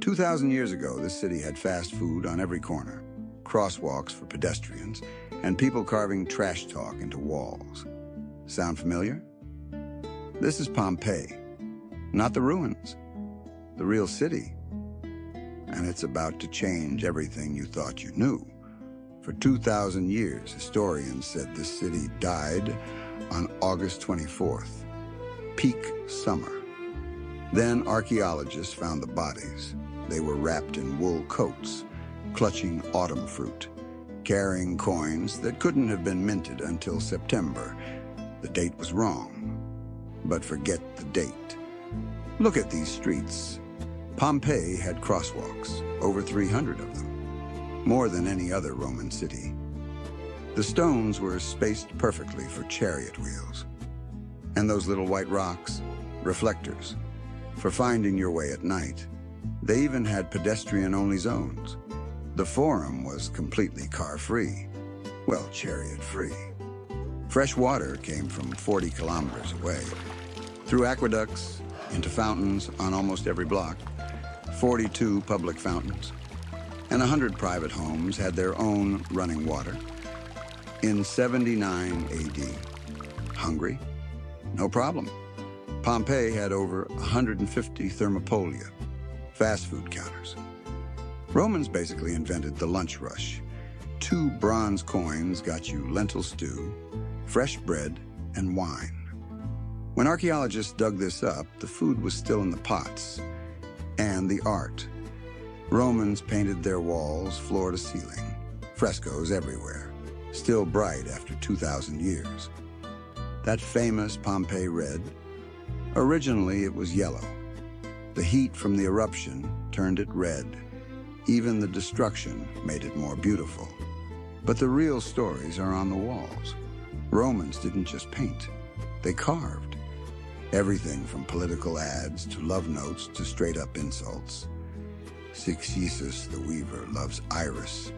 2,000 years ago, this city had fast food on every corner, crosswalks for pedestrians, and people carving trash talk into walls. Sound familiar? This is Pompeii, not the ruins, the real city. And it's about to change everything you thought you knew. For 2,000 years, historians said this city died on August 24th, peak summer. Then archaeologists found the bodies. They were wrapped in wool coats, clutching autumn fruit, carrying coins that couldn't have been minted until September. The date was wrong, but forget the date. Look at these streets. Pompeii had crosswalks, over 300 of them, more than any other Roman city. The stones were spaced perfectly for chariot wheels. And those little white rocks, reflectors, for finding your way at night. They even had pedestrian-only zones. The Forum was completely car-free. Well, chariot-free. Fresh water came from 40 kilometers away, through aqueducts, into fountains on almost every block, 42 public fountains, and 100 private homes had their own running water. In 79 AD, hungry? No problem. Pompeii had over 150 thermopolia, fast food counters. Romans basically invented the lunch rush. 2 bronze coins got you lentil stew, fresh bread, and wine. When archaeologists dug this up, the food was still in the pots. And the art. Romans painted their walls floor to ceiling, frescoes everywhere, still bright after 2,000 years. That famous Pompeii red, originally it was yellow. The heat from the eruption turned it red. Even the destruction made it more beautiful. But the real stories are on the walls. Romans didn't just paint, they carved. Everything from political ads to love notes to straight-up insults. Sixesus the weaver loves Iris,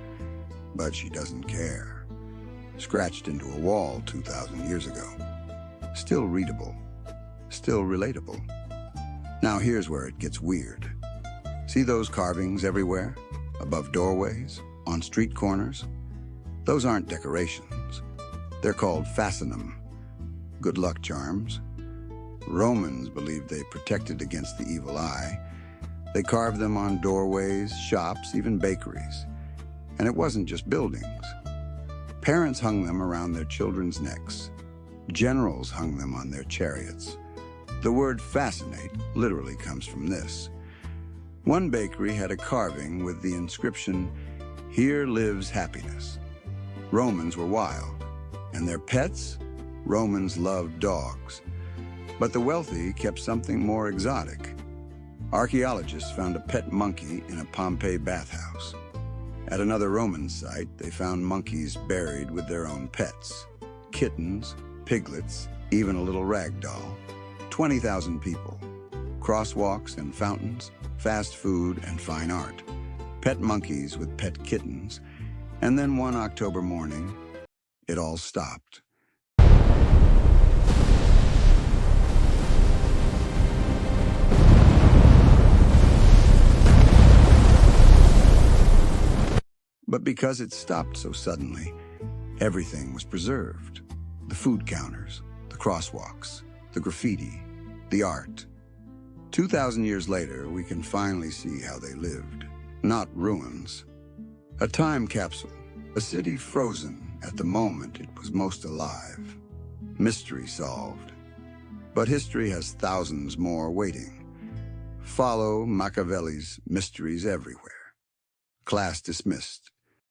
but she doesn't care. Scratched into a wall 2,000 years ago. Still readable, still relatable. Now here's where it gets weird. See those carvings everywhere? Above doorways, on street corners? Those aren't decorations. They're called fascinum, good luck charms. Romans believed they protected against the evil eye. They carved them on doorways, shops, even bakeries. And it wasn't just buildings. Parents hung them around their children's necks. Generals hung them on their chariots. The word fascinate literally comes from this. One bakery had a carving with the inscription, "Here lives happiness." Romans were wild, and their pets? Romans loved dogs. But the wealthy kept something more exotic. Archaeologists found a pet monkey in a Pompeii bathhouse. At another Roman site, they found monkeys buried with their own pets. Kittens, piglets, even a little rag doll. 20,000 people. Crosswalks and fountains, fast food and fine art. Pet monkeys with pet kittens. And then one October morning, it all stopped. But because it stopped so suddenly, everything was preserved. The food counters, the crosswalks, the graffiti, the art. 2,000 years later, we can finally see how they lived. Not ruins. A time capsule, a city frozen at the moment it was most alive. Mystery solved. But history has thousands more waiting. Follow Makaveli's Mysteries Everywhere. Class dismissed.